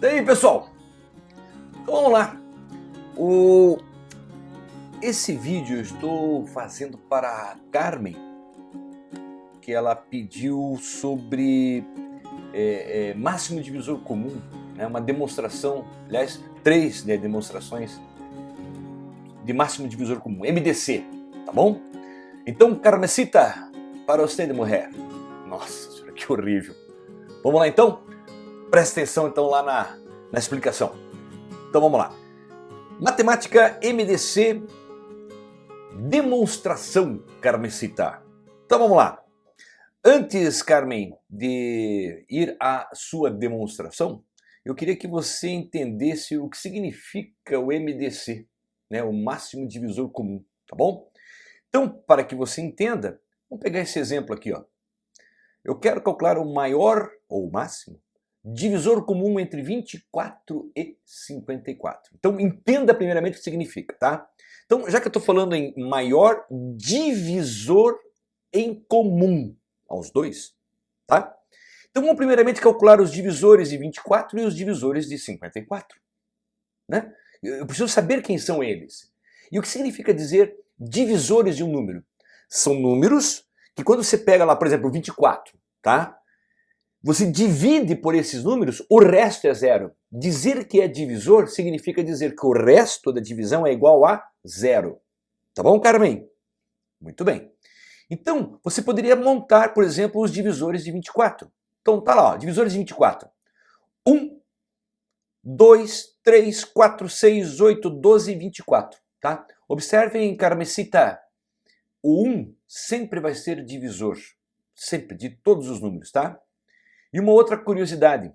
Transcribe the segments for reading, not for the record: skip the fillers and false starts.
E aí, pessoal? Então vamos lá. Esse vídeo eu estou fazendo para a Carmen, que ela pediu sobre máximo divisor comum, né? Uma demonstração, aliás, 3 demonstrações de máximo divisor comum, MDC, tá bom? Então, Carmesita, para você de mulher. Nossa senhora, que horrível. Vamos lá então? Presta atenção então lá na explicação. Então vamos lá. Matemática MDC, demonstração, Carmesita. Então vamos lá. Antes, Carmen, de ir à sua demonstração, eu queria que você entendesse o que significa o MDC, né? O máximo divisor comum, tá bom? Então, para que você entenda, vamos pegar esse exemplo aqui, ó. Eu quero calcular o maior, ou o máximo, divisor comum entre 24 e 54. Então, entenda primeiramente o que significa, tá? Então, já que eu estou falando em maior divisor em comum aos dois, tá? Então, vamos primeiramente calcular os divisores de 24 e os divisores de 54, né? Eu preciso saber quem são eles. E o que significa dizer divisores de um número? São números que quando você pega lá, por exemplo, 24, tá? Você divide por esses números, o resto é zero. Dizer que é divisor significa dizer que o resto da divisão é igual a zero. Tá bom, Carmen? Muito bem. Então, você poderia montar, por exemplo, os divisores de 24. Então, tá lá, ó, divisores de 24. 1, 2, 3, 4, 6, 8, 12 e 24. Tá? Observem, Carmesita, o 1 sempre vai ser divisor. Sempre, de todos os números, tá? E uma outra curiosidade,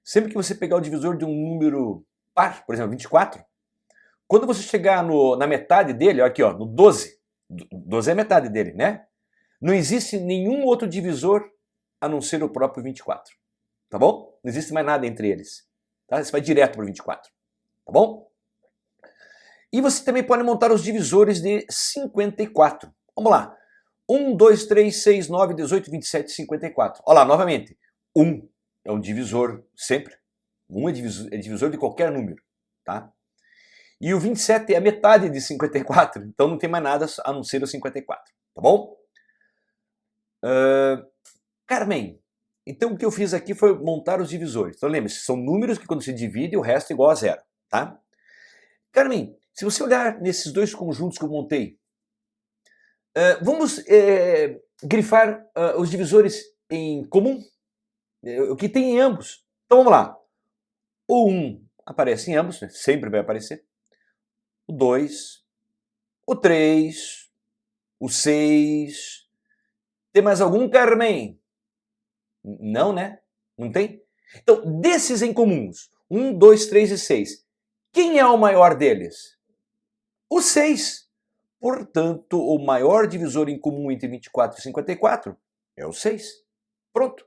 sempre que você pegar o divisor de um número par, por exemplo, 24, quando você chegar na metade dele, ó, aqui ó, no 12, 12 é a metade dele, né? Não existe nenhum outro divisor a não ser o próprio 24, tá bom? Não existe mais nada entre eles, tá? Você vai direto para o 24, tá bom? E você também pode montar os divisores de 54. Vamos lá. 1, 2, 3, 6, 9, 18, 27, 54. Olha lá, novamente. 1 é um divisor sempre. 1 é divisor de qualquer número, tá? E o 27 é a metade de 54, então não tem mais nada a não ser o 54, tá bom? Carmen, então o que eu fiz aqui foi montar os divisores. Então lembre-se, são números que quando se divide, o resto é igual a zero, tá? Carmen, se você olhar nesses dois conjuntos que eu montei, vamos grifar os divisores em comum, o que tem em ambos. Então vamos lá. O 1 aparece em ambos, né? Sempre vai aparecer. O 2, o 3, o 6. Tem mais algum, Carmen? Não, né? Não tem? Então, desses em comuns, 1, 2, 3 e 6, quem é o maior deles? O 6. Portanto, o maior divisor em comum entre 24 e 54 é o 6. Pronto.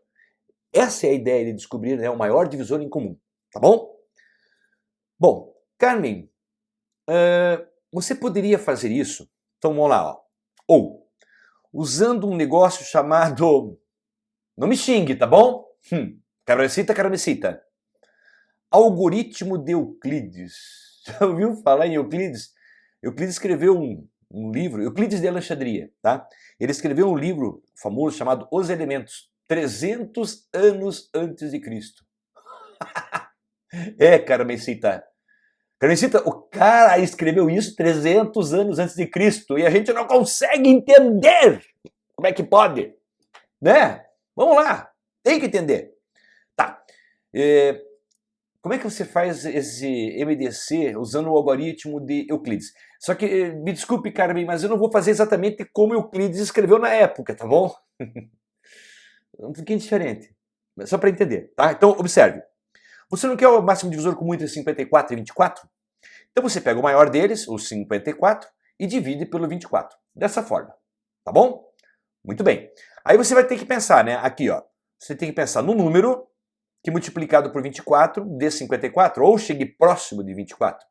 Essa é a ideia de descobrir, né, o maior divisor em comum. Tá bom? Bom, Carmen, você poderia fazer isso? Então vamos lá, ó. Ou, usando um negócio chamado... Não me xingue, tá bom? Carmesita. Algoritmo de Euclides. Já ouviu falar em Euclides? Euclides escreveu um livro, Euclides de Alexandria, tá? Ele escreveu um livro famoso chamado Os Elementos, 300 anos antes de Cristo. Carmesita. Carmesita, o cara escreveu isso 300 anos antes de Cristo e a gente não consegue entender. Como é que pode? Né? Vamos lá, tem que entender. Tá. Como é que você faz esse MDC usando o algoritmo de Euclides? Só que, me desculpe, Carmen, mas eu não vou fazer exatamente como Euclides escreveu na época, tá bom? Um pouquinho diferente, só para entender, tá? Então, observe. Você não quer o máximo divisor comum entre 54 e 24? Então você pega o maior deles, o 54, e divide pelo 24. Dessa forma, tá bom? Muito bem. Aí você vai ter que pensar, né? Aqui, ó. Você tem que pensar no número que multiplicado por 24 dê 54, ou chegue próximo de 24,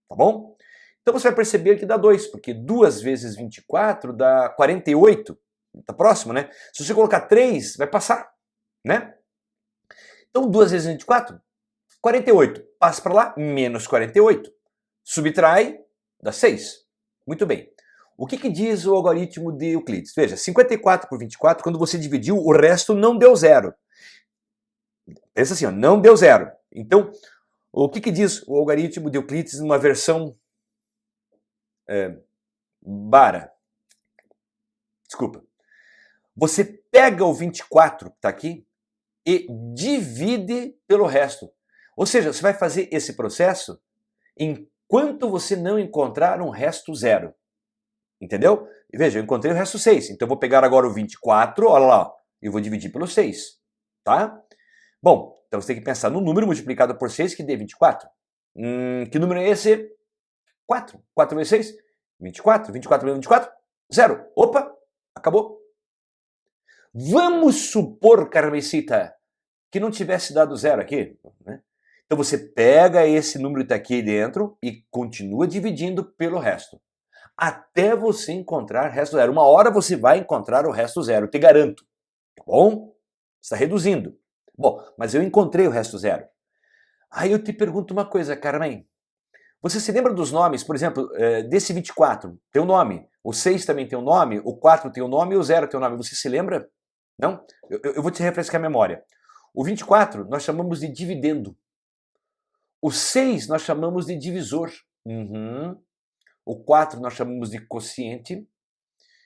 tá bom? Então você vai perceber que dá 2, porque 2 vezes 24 dá 48, tá próximo, né? Se você colocar 3, vai passar, né? Então 2 vezes 24, 48, passa para lá, menos 48. Subtrai, dá 6. Muito bem. O que diz o algoritmo de Euclides? Veja, 54 por 24, quando você dividiu, o resto não deu zero. Pensa assim, ó, não deu zero. Então, o que diz o algoritmo de Euclides numa versão bara? Desculpa. Você pega o 24 que está aqui e divide pelo resto. Ou seja, você vai fazer esse processo enquanto você não encontrar um resto zero. Entendeu? E veja, eu encontrei o resto 6. Então eu vou pegar agora o 24, olha lá, e vou dividir pelo 6. Tá? Bom, então você tem que pensar no número multiplicado por 6 que dê 24. Que número é esse? 4. 4 vezes 6? 24. 24 vezes 24? 0. Opa, acabou. Vamos supor, Carmesita, que não tivesse dado zero aqui. Né? Então você pega esse número que está aqui dentro e continua dividindo pelo resto. Até você encontrar o resto zero. Uma hora você vai encontrar o resto zero, te garanto. Tá bom? Está reduzindo. Bom, mas eu encontrei o resto zero. Aí eu te pergunto uma coisa, Carmen. Você se lembra dos nomes, por exemplo, desse 24? Tem um nome. O 6 também tem um nome, o 4 tem um nome e o 0 tem um nome. Você se lembra? Não? Eu vou te refrescar a memória. O 24 nós chamamos de dividendo. O 6 nós chamamos de divisor. O 4 nós chamamos de quociente.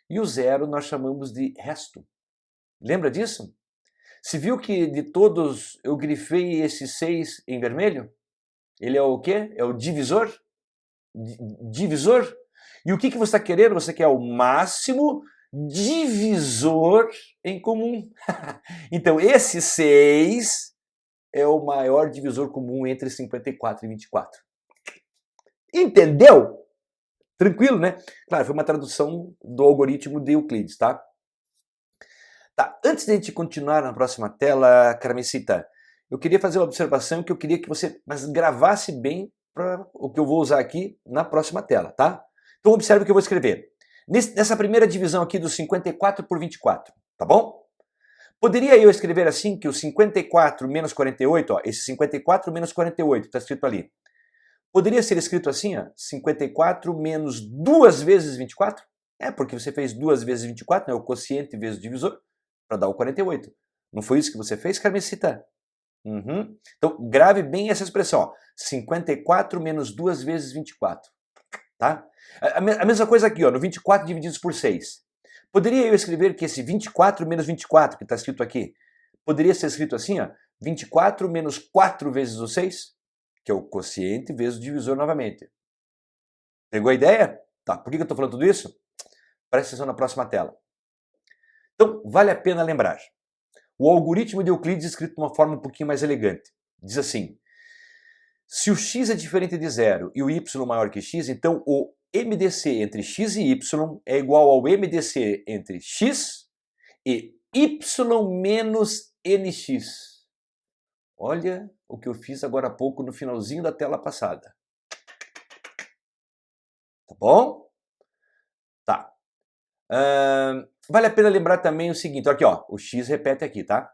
E o 0 nós chamamos de resto. Lembra disso? Se viu que de todos eu grifei esse 6 em vermelho? Ele é o quê? É o divisor? Divisor? E o que você está querendo? Você quer o máximo divisor em comum. Então, esse 6 é o maior divisor comum entre 54 e 24. Entendeu? Tranquilo, né? Claro, foi uma tradução do algoritmo de Euclides, tá? Tá, antes de a gente continuar na próxima tela, Carmesita, eu queria fazer uma observação que eu queria que você gravasse bem para o que eu vou usar aqui na próxima tela, tá? Então observe o que eu vou escrever. Nessa primeira divisão aqui do 54 por 24, tá bom? Poderia eu escrever assim que o 54 menos 48, ó, esse 54 menos 48, está escrito ali. Poderia ser escrito assim, ó, 54 menos 2 vezes 24? É, porque você fez 2 vezes 24, né, o quociente vezes o divisor, para dar o 48. Não foi isso que você fez, Carmesita? Então, grave bem essa expressão, ó, 54 menos 2 vezes 24. Tá? A mesma coisa aqui, ó, no 24 divididos por 6. Poderia eu escrever que esse 24 menos 24, que está escrito aqui, poderia ser escrito assim, ó, 24 menos 4 vezes o 6, que é o quociente vezes o divisor novamente. Pegou a ideia? Tá, por que eu estou falando tudo isso? Presta atenção na próxima tela. Então, vale a pena lembrar. O algoritmo de Euclides é escrito de uma forma um pouquinho mais elegante. Diz assim, se o x é diferente de zero e o y maior que x, então o MDC entre x e y é igual ao MDC entre x e y menos nx. Olha o que eu fiz agora há pouco no finalzinho da tela passada. Tá bom? Tá. Vale a pena lembrar também o seguinte, aqui ó, o x repete aqui, tá?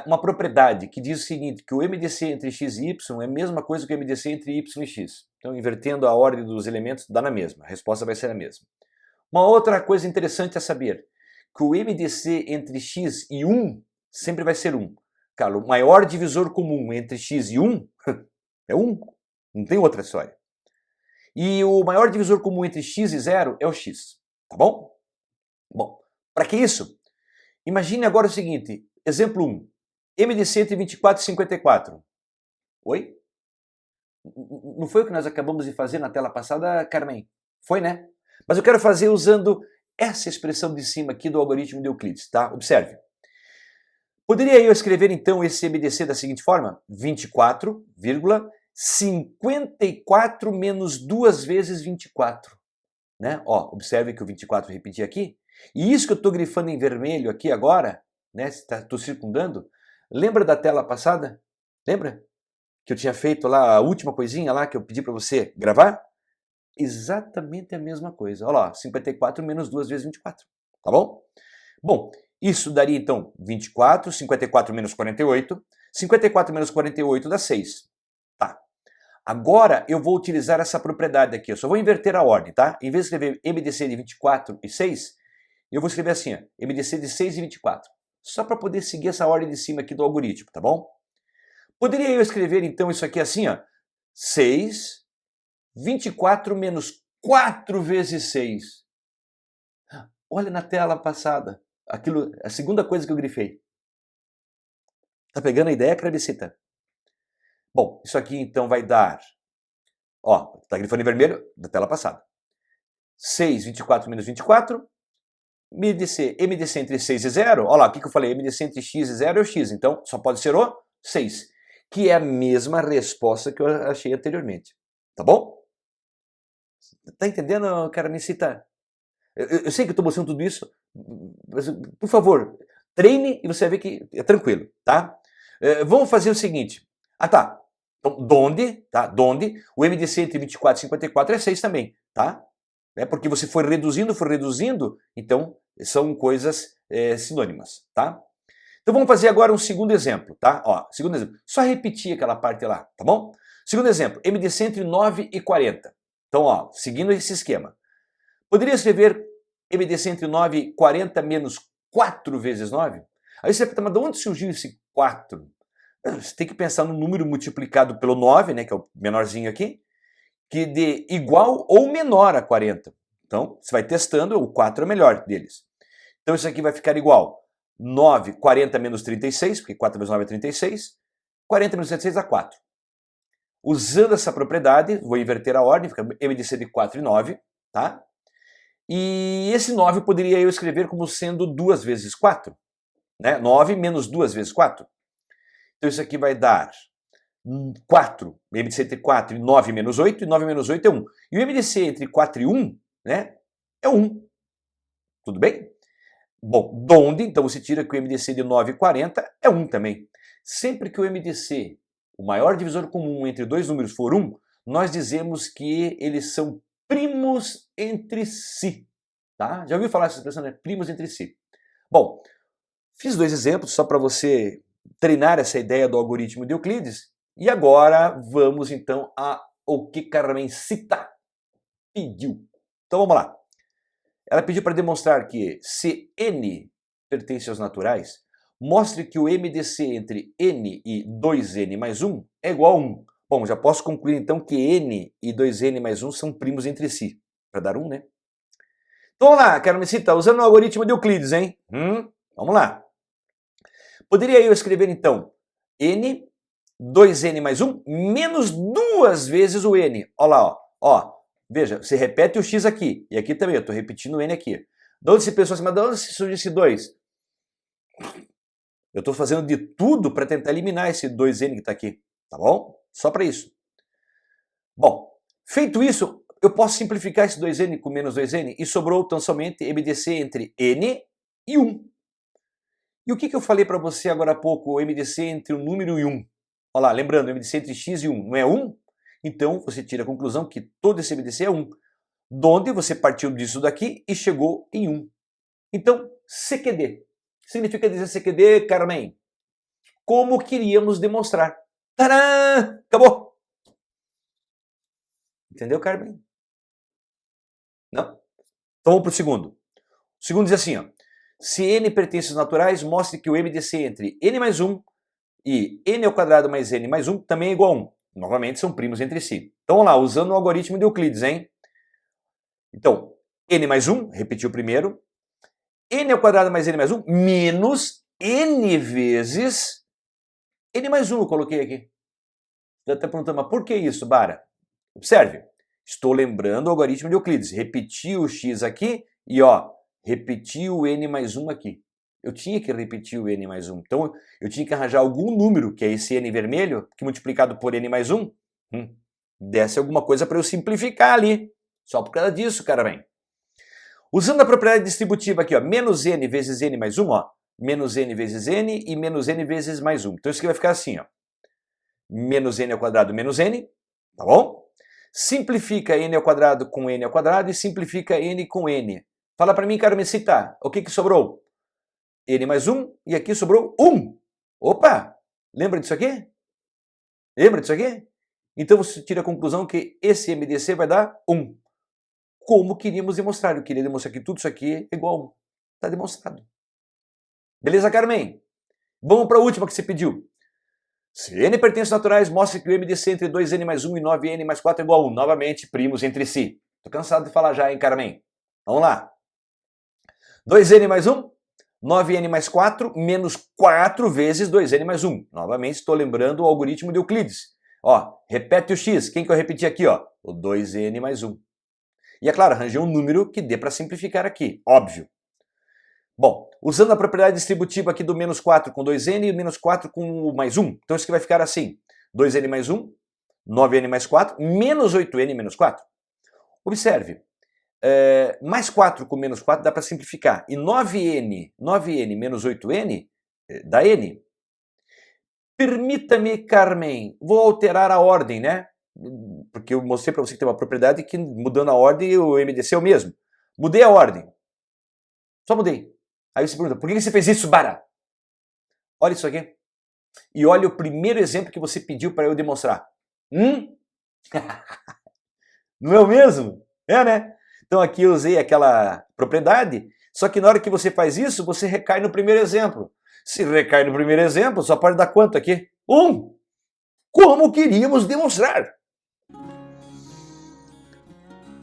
Uma propriedade que diz o seguinte, que o MDC entre x e y é a mesma coisa que o MDC entre y e x. Então, invertendo a ordem dos elementos, dá na mesma. A resposta vai ser a mesma. Uma outra coisa interessante a saber, que o MDC entre x e 1 sempre vai ser 1. Cara, o maior divisor comum entre x e 1 é 1. Não tem outra história. E o maior divisor comum entre x e 0 é o x. Tá bom? Bom, para que isso? Imagine agora o seguinte, exemplo 1. MDC entre 24 e 54. Oi? Não foi o que nós acabamos de fazer na tela passada, Carmen? Foi, né? Mas eu quero fazer usando essa expressão de cima aqui do algoritmo de Euclides, tá? Observe. Poderia eu escrever então esse MDC da seguinte forma? 24,54 menos 2 vezes 24. Né? Ó, observe que o 24 repeti aqui. E isso que eu estou grifando em vermelho aqui agora, né? Estou circundando. Lembra da tela passada? Lembra? Que eu tinha feito lá a última coisinha lá que eu pedi para você gravar? Exatamente a mesma coisa. Olha lá, 54 menos 2 vezes 24. Tá bom? Bom, isso daria então 24, 54 menos 48. 54 menos 48 dá 6. Tá. Agora eu vou utilizar essa propriedade aqui. Eu só vou inverter a ordem, tá? Em vez de escrever MDC de 24 e 6, eu vou escrever assim, ó, MDC de 6 e 24. Só para poder seguir essa ordem de cima aqui do algoritmo, tá bom? Poderia eu escrever então isso aqui assim, ó, 6, 24 menos 4 vezes 6. Olha na tela passada, aquilo, a segunda coisa que eu grifei. Tá pegando a ideia, Cravicita? Bom, isso aqui então vai dar, ó, tá grifando em vermelho da tela passada. 6, 24 menos 24, MDC entre 6 e 0, olha lá, o que eu falei, MDC entre x e 0 é o x, então só pode ser o 6, que é a mesma resposta que eu achei anteriormente, tá bom? Tá entendendo, Carmesita? Eu sei que eu tô mostrando tudo isso, mas, por favor, treine e você vai ver que é tranquilo, tá? Vamos fazer o seguinte, tá, então, donde o MDC entre 24 e 54 é 6 também, tá? Porque você foi reduzindo, então são coisas sinônimas, tá? Então vamos fazer agora um segundo exemplo, tá? Ó, segundo exemplo, só repetir aquela parte lá, tá bom? Segundo exemplo, MDC entre 9 e 40. Então, ó, seguindo esse esquema. Poderia escrever MDC entre 9 e 40 menos 4 vezes 9? Aí você pergunta, mas de onde surgiu esse 4? Você tem que pensar no número multiplicado pelo 9, né, que é o menorzinho aqui, que dê igual ou menor a 40. Então, você vai testando, o 4 é o melhor deles. Então, isso aqui vai ficar igual 9, 40 menos 36, porque 4 menos 9 é 36, 40 menos 36 dá 4. Usando essa propriedade, vou inverter a ordem, fica MDC de 4 e 9, tá? E esse 9 poderia eu escrever como sendo 2 vezes 4, né? 9 menos 2 vezes 4. Então, isso aqui vai dar 4, MDC entre 4 e 9 menos 8, e 9 menos 8 é 1. E o MDC entre 4 e 1, né, é 1. Tudo bem? Bom, donde, então você tira que o MDC de 9 e 40 é 1 também. Sempre que o MDC, o maior divisor comum entre dois números, for 1, nós dizemos que eles são primos entre si. Tá? Já ouviu falar essa expressão, né? Primos entre si. Bom, fiz dois exemplos só para você treinar essa ideia do algoritmo de Euclides. E agora vamos então ao que Carmencita pediu. Então vamos lá. Ela pediu para demonstrar que se n pertence aos naturais, mostre que o MDC entre n e 2n mais 1 é igual a 1. Bom, já posso concluir então que n e 2n mais 1 são primos entre si, para dar 1, né? Então vamos lá, Carmencita, usando o algoritmo de Euclides, hein? Vamos lá. Poderia eu escrever então n, 2n mais 1, menos 2 vezes o n. Olha lá, ó. Veja, você repete o x aqui, e aqui também, eu estou repetindo o n aqui. De onde se pensou assim, mas de onde surgiu esse 2? Eu estou fazendo de tudo para tentar eliminar esse 2n que está aqui, tá bom? Só para isso. Bom, feito isso, eu posso simplificar esse 2n com menos 2n e sobrou tão somente MDC entre n e 1. E o que eu falei para você agora há pouco, o MDC entre o número e 1? Olha lá, lembrando, o MDC entre x e 1 não é 1? Então você tira a conclusão que todo esse MDC é 1. Donde você partiu disso daqui e chegou em 1. Então, CQD. Significa dizer CQD, Carmen? Como queríamos demonstrar. Tadã! Acabou! Entendeu, Carmen? Não? Então vamos para o segundo. O segundo diz assim, ó. Se n pertence aos naturais, mostre que o MDC entre n mais 1 e n ao quadrado mais n mais 1 também é igual a 1. Novamente são primos entre si. Então vamos lá, usando o algoritmo de Euclides, hein? Então, n mais 1, repetiu primeiro, n ao quadrado mais n mais 1, menos n vezes n mais 1, eu coloquei aqui. Você está perguntando, mas por que isso, Bara? Observe, estou lembrando o algoritmo de Euclides. Repeti o x aqui e, ó, repeti o n mais 1 aqui. Eu tinha que repetir o n mais 1. Então, eu tinha que arranjar algum número, que é esse n vermelho, que multiplicado por n mais 1, desse alguma coisa para eu simplificar ali. Só por causa disso, cara, bem. Usando a propriedade distributiva aqui, ó, menos n vezes n mais 1, ó, menos n vezes n e menos n vezes mais 1. Então, isso aqui vai ficar assim, ó. Menos n ao quadrado menos n, tá bom? Simplifica n ao quadrado com n ao quadrado e simplifica n com n. Fala para mim, Carmencita, o que sobrou? N mais 1 e aqui sobrou 1. Opa! Lembra disso aqui? Lembra disso aqui? Então você tira a conclusão que esse MDC vai dar 1. Como queríamos demonstrar? Eu queria demonstrar que tudo isso aqui é igual a 1. Está demonstrado. Beleza, Carmen? Vamos para a última que você pediu. Se n pertences naturais, mostra que o MDC entre 2n mais 1 e 9n mais 4 é igual a 1. Novamente, primos entre si. Tô cansado de falar já, hein, Carmen? Vamos lá. 2n mais 1, 9n mais 4, menos 4 vezes 2n mais 1. Novamente, estou lembrando o algoritmo de Euclides. Ó, repete o x. Quem que eu repeti aqui? Ó? O 2n mais 1. E é claro, arranjei um número que dê para simplificar aqui, óbvio. Bom, usando a propriedade distributiva aqui do menos 4 com 2n e o menos 4 com o mais 1. Então isso aqui vai ficar assim. 2n mais 1, 9n mais 4, menos 8n menos 4. Observe, mais 4 com menos 4 dá para simplificar. E 9n menos 8n dá n. Permita-me, Carmen, vou alterar a ordem, né? Porque eu mostrei para você que tem uma propriedade que mudando a ordem o MDC é o mesmo. Mudei a ordem. Só mudei. Aí você pergunta, por que você fez isso, Bara? Olha isso aqui. E olha o primeiro exemplo que você pediu para eu demonstrar. Não é o mesmo? É, né? Então aqui eu usei aquela propriedade, só que na hora que você faz isso, você recai no primeiro exemplo. Se recai no primeiro exemplo, só pode dar quanto aqui? 1. Como queríamos demonstrar.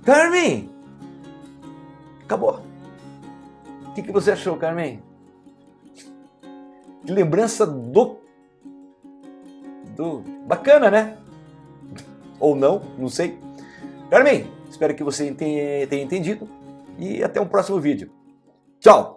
Carmen! Acabou. O que você achou, Carmen? Que lembrança bacana, né? Ou não sei. Carmen, espero que você tenha entendido e até um próximo vídeo. Tchau!